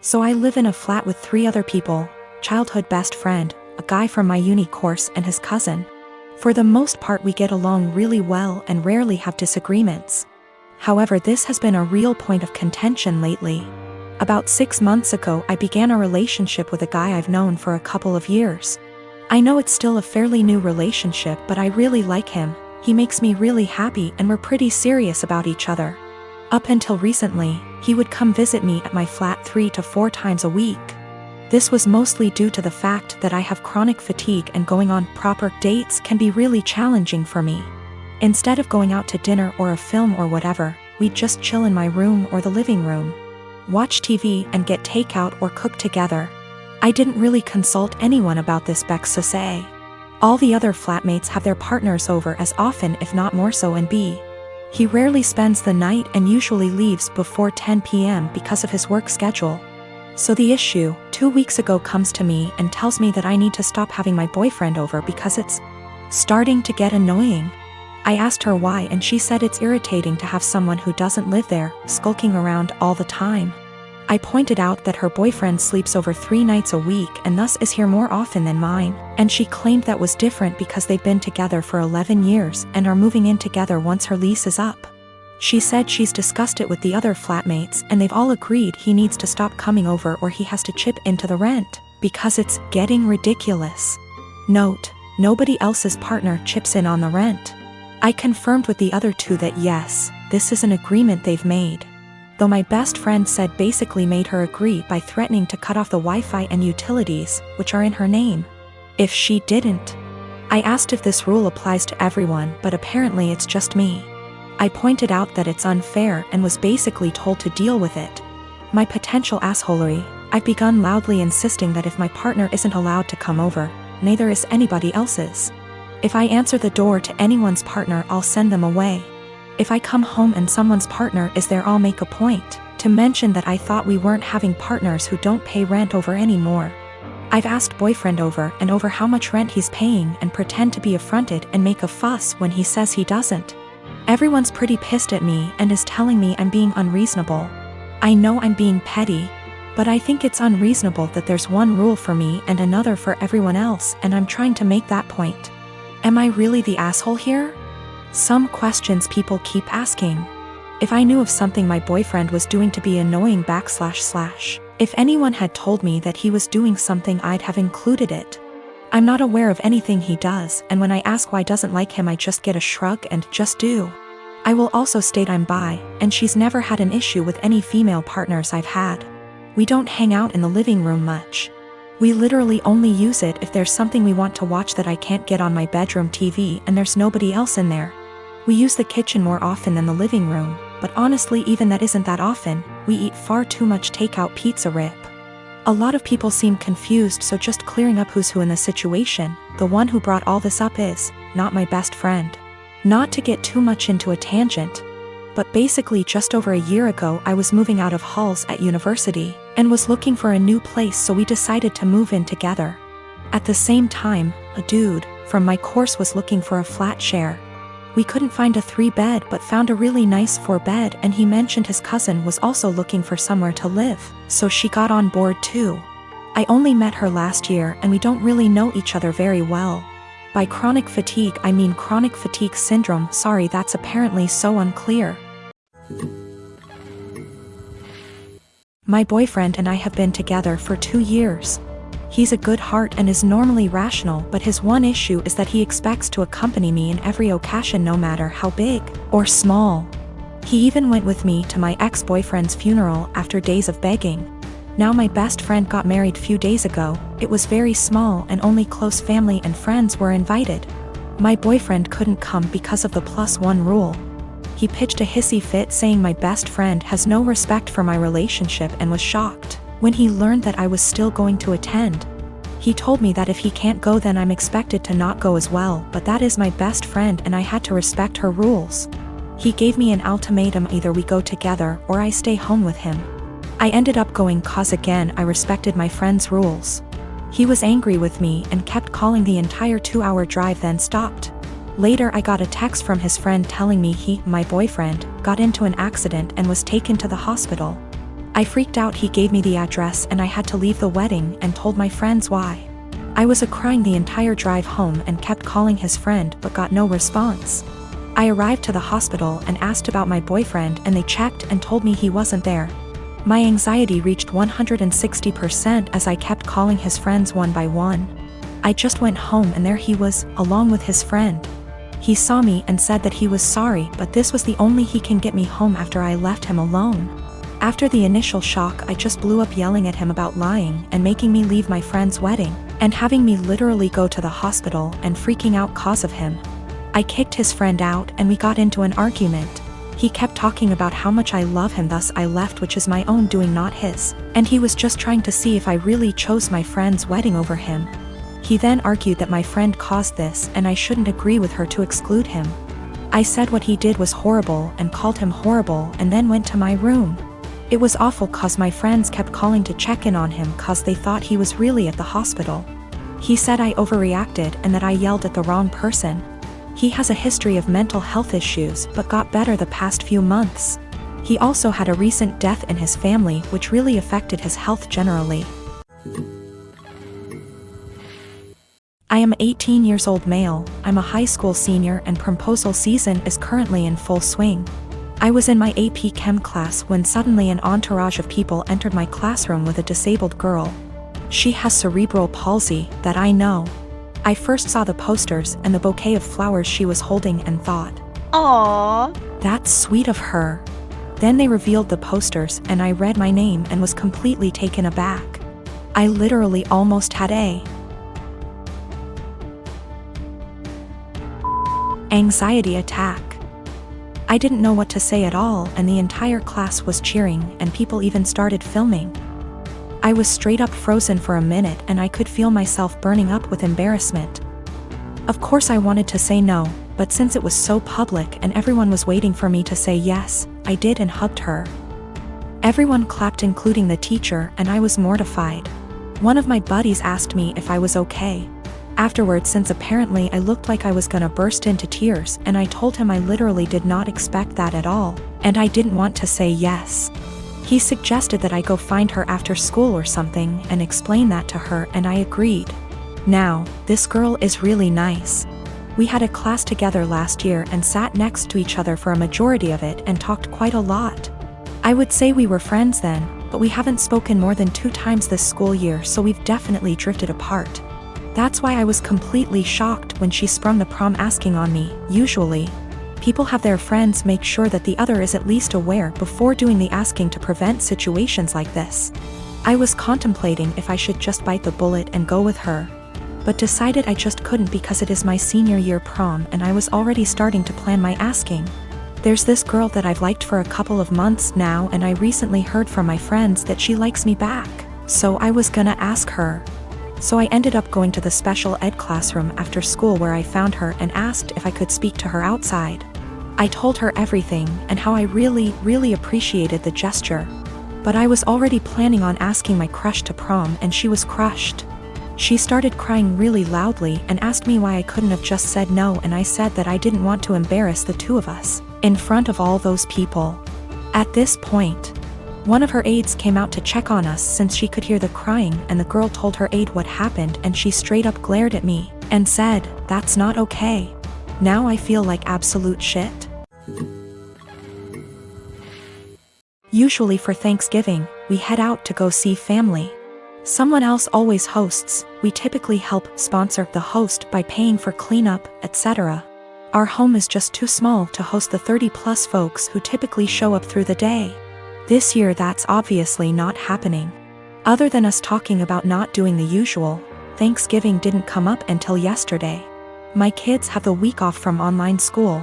So I live in a flat with 3 other people: childhood best friend, a guy from my uni course, and his cousin. For the most part we get along really well and rarely have disagreements. However, this has been a real point of contention lately. About 6 months ago I began a relationship with a guy I've known for a couple of years. I know it's still a fairly new relationship, but I really like him. He makes me really happy and we're pretty serious about each other. Up until recently, he would come visit me at my flat 3 to 4 times a week. This was mostly due to the fact that I have chronic fatigue and going on proper dates can be really challenging for me. Instead of going out to dinner or a film or whatever, we'd just chill in my room or the living room, watch TV and get takeout or cook together. I didn't really consult anyone about this because all the other flatmates have their partners over as often if not more so, and he rarely spends the night and usually leaves before 10 p.m. because of his work schedule. So the issue, 2 weeks ago, comes to me and tells me that I need to stop having my boyfriend over because it's starting to get annoying. I asked her why and she said it's irritating to have someone who doesn't live there skulking around all the time. I pointed out that her boyfriend sleeps over 3 nights a week and thus is here more often than mine, and she claimed that was different because they've been together for 11 years and are moving in together once her lease is up. She said she's discussed it with the other flatmates and they've all agreed he needs to stop coming over or he has to chip into the rent, because it's getting ridiculous. Note: nobody else's partner chips in on the rent. I confirmed with the other 2 that yes, this is an agreement they've made. Though my best friend said basically made her agree by threatening to cut off the Wi-Fi and utilities, which are in her name, if she didn't. I asked if this rule applies to everyone, but apparently it's just me. I pointed out that it's unfair and was basically told to deal with it. My potential assholery, I've begun loudly insisting that if my partner isn't allowed to come over, neither is anybody else's. If I answer the door to anyone's partner, I'll send them away. If I come home and someone's partner is there, I'll make a point to mention that I thought we weren't having partners who don't pay rent over anymore. I've asked boyfriend over and over how much rent he's paying and pretend to be affronted and make a fuss when he says he doesn't. Everyone's pretty pissed at me and is telling me I'm being unreasonable. I know I'm being petty, but I think it's unreasonable that there's one rule for me and another for everyone else, and I'm trying to make that point. Am I really the asshole here? Some questions people keep asking. If I knew of something my boyfriend was doing to be annoying / if anyone had told me that he was doing something, I'd have included it. I'm not aware of anything he does, and when I ask why I doesn't like him, I just get a shrug and just do. I will also state I'm bi, and she's never had an issue with any female partners I've had. We don't hang out in the living room much. We literally only use it if there's something we want to watch that I can't get on my bedroom TV and there's nobody else in there. We use the kitchen more often than the living room, but honestly even that isn't that often. We eat far too much takeout pizza rip. A lot of people seem confused, so just clearing up who's who in the situation. The one who brought all this up is not my best friend. Not to get too much into a tangent, but basically just over a year ago I was moving out of halls at university and was looking for a new place, so we decided to move in together. At the same time, a dude from my course was looking for a flat share. We couldn't find a 3-bed but found a really nice 4-bed, and he mentioned his cousin was also looking for somewhere to live, so she got on board too. I only met her last year and we don't really know each other very well. By chronic fatigue I mean chronic fatigue syndrome. Sorry, that's apparently so unclear. My boyfriend and I have been together for 2 years. He's a good heart and is normally rational, but his one issue is that he expects to accompany me in every occasion no matter how big or small. He even went with me to my ex-boyfriend's funeral after days of begging. Now my best friend got married few days ago. It was very small and only close family and friends were invited. My boyfriend couldn't come because of the +1 rule. He pitched a hissy fit saying my best friend has no respect for my relationship and was shocked when he learned that I was still going to attend. He told me that if he can't go then I'm expected to not go as well, but that is my best friend and I had to respect her rules. He gave me an ultimatum: either we go together or I stay home with him. I ended up going cause again I respected my friend's rules. He was angry with me and kept calling the entire 2-hour drive, then stopped. Later I got a text from his friend telling me my boyfriend, got into an accident and was taken to the hospital. I freaked out. He gave me the address and I had to leave the wedding and told my friends why. I was crying the entire drive home and kept calling his friend but got no response. I arrived to the hospital and asked about my boyfriend and they checked and told me he wasn't there. My anxiety reached 160% as I kept calling his friends one by one. I just went home and there he was, along with his friend. He saw me and said that he was sorry, but this was the only he can get me home after I left him alone. After the initial shock, I just blew up yelling at him about lying and making me leave my friend's wedding, and having me literally go to the hospital and freaking out cause of him. I kicked his friend out and we got into an argument. He kept talking about how much I love him, thus I left, which is my own doing, not his, and he was just trying to see if I really chose my friend's wedding over him. He then argued that my friend caused this and I shouldn't agree with her to exclude him. I said what he did was horrible and called him horrible and then went to my room. It was awful cause my friends kept calling to check in on him cause they thought he was really at the hospital. He said I overreacted and that I yelled at the wrong person. He has a history of mental health issues but got better the past few months. He also had a recent death in his family which really affected his health generally. I am 18 years old male, I'm a high school senior and proposal season is currently in full swing. I was in my AP Chem class when suddenly an entourage of people entered my classroom with a disabled girl. She has cerebral palsy, that I know. I first saw the posters and the bouquet of flowers she was holding and thought, "Aww, that's sweet of her." Then they revealed the posters and I read my name and was completely taken aback. I literally almost had a anxiety attack. I didn't know what to say at all and the entire class was cheering and people even started filming. I was straight up frozen for a minute and I could feel myself burning up with embarrassment. Of course I wanted to say no, but since it was so public and everyone was waiting for me to say yes, I did and hugged her. Everyone clapped including the teacher and I was mortified. One of my buddies asked me if I was okay. Afterwards, since apparently I looked like I was gonna burst into tears, and I told him I literally did not expect that at all, and I didn't want to say yes. He suggested that I go find her after school or something and explain that to her and I agreed. Now, this girl is really nice. We had a class together last year and sat next to each other for a majority of it and talked quite a lot. I would say we were friends then, but we haven't spoken more than 2 times this school year, so we've definitely drifted apart. That's why I was completely shocked when she sprung the prom asking on me. Usually, people have their friends make sure that the other is at least aware before doing the asking to prevent situations like this. I was contemplating if I should just bite the bullet and go with her, but decided I just couldn't because it is my senior year prom and I was already starting to plan my asking. There's this girl that I've liked for a couple of months now and I recently heard from my friends that she likes me back, so I was gonna ask her. So I ended up going to the special ed classroom after school where I found her and asked if I could speak to her outside. I told her everything and how I really appreciated the gesture. But I was already planning on asking my crush to prom and she was crushed. She started crying really loudly and asked me why I couldn't have just said no, and I said that I didn't want to embarrass the two of us in front of all those people. At this point, one of her aides came out to check on us since she could hear the crying, and the girl told her aide what happened and she straight up glared at me and said, "That's not okay." Now I feel like absolute shit. Usually for Thanksgiving, we head out to go see family. Someone else always hosts. We typically help sponsor the host by paying for cleanup, etc. Our home is just too small to host the 30+ folks who typically show up through the day. This year that's obviously not happening. Other than us talking about not doing the usual, Thanksgiving didn't come up until yesterday. My kids have the week off from online school,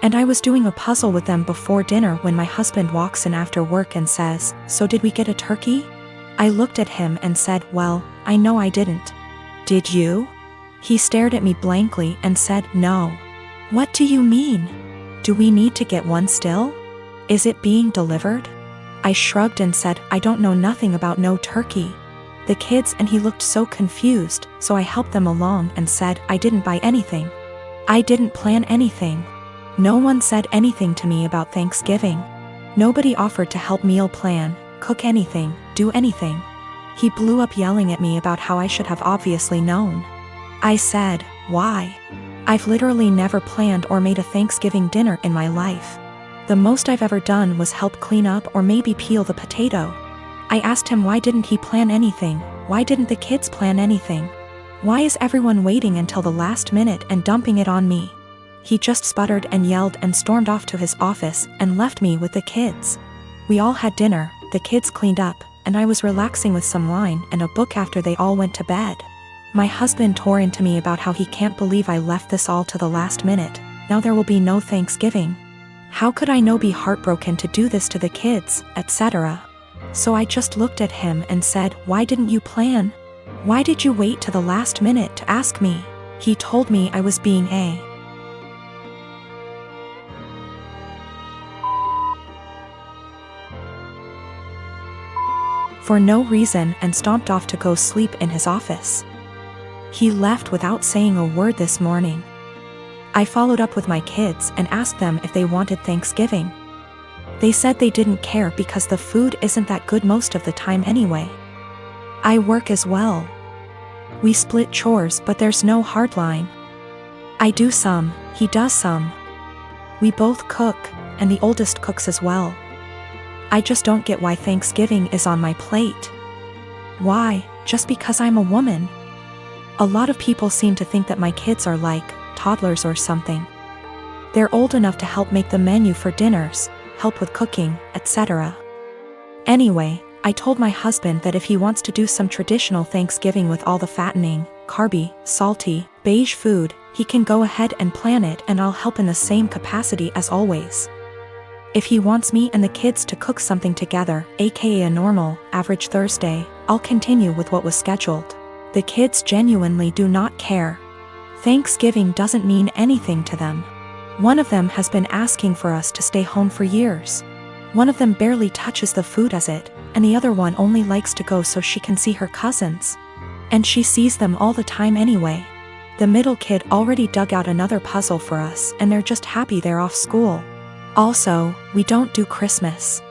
and I was doing a puzzle with them before dinner when my husband walks in after work and says, "So did we get a turkey?" I looked at him and said, "Well, I know I didn't." "Did you?" He stared at me blankly and said, "No." "What do you mean? Do we need to get one still? Is it being delivered?" I shrugged and said, "I don't know nothing about no turkey." The kids and he looked so confused, so I helped them along and said, "I didn't buy anything. I didn't plan anything. No one said anything to me about Thanksgiving. Nobody offered to help meal plan, cook anything, do anything. He blew up yelling at me about how I should have obviously known. I said, why? I've literally never planned or made a Thanksgiving dinner in my life. The most I've ever done was help clean up or maybe peel the potato. I asked him why didn't he plan anything, why didn't the kids plan anything? Why is everyone waiting until the last minute and dumping it on me? He just sputtered and yelled and stormed off to his office and left me with the kids. We all had dinner, the kids cleaned up, and I was relaxing with some wine and a book after they all went to bed. My husband tore into me about how he can't believe I left this all to the last minute. Now there will be no Thanksgiving. How could I be heartbroken to do this to the kids, etc. So I just looked at him and said, why didn't you plan? Why did you wait to the last minute to ask me? He told me I was being for no reason and stomped off to go sleep in his office. He left without saying a word this morning. I followed up with my kids and asked them if they wanted Thanksgiving. They said they didn't care because the food isn't that good most of the time anyway. I work as well. We split chores, but there's no hard line. I do some, he does some. We both cook, and the oldest cooks as well. I just don't get why Thanksgiving is on my plate. Why, just because I'm a woman? A lot of people seem to think that my kids are like toddlers or something. They're old enough to help make the menu for dinners, help with cooking, etc. Anyway, I told my husband that if he wants to do some traditional Thanksgiving with all the fattening, carby, salty, beige food, he can go ahead and plan it and I'll help in the same capacity as always. If he wants me and the kids to cook something together, aka a normal, average Thursday, I'll continue with what was scheduled. The kids genuinely do not care. Thanksgiving doesn't mean anything to them. One of them has been asking for us to stay home for years. One of them barely touches the food as it, and the other one only likes to go so she can see her cousins. And she sees them all the time anyway. The middle kid already dug out another puzzle for us and they're just happy they're off school. Also, we don't do Christmas.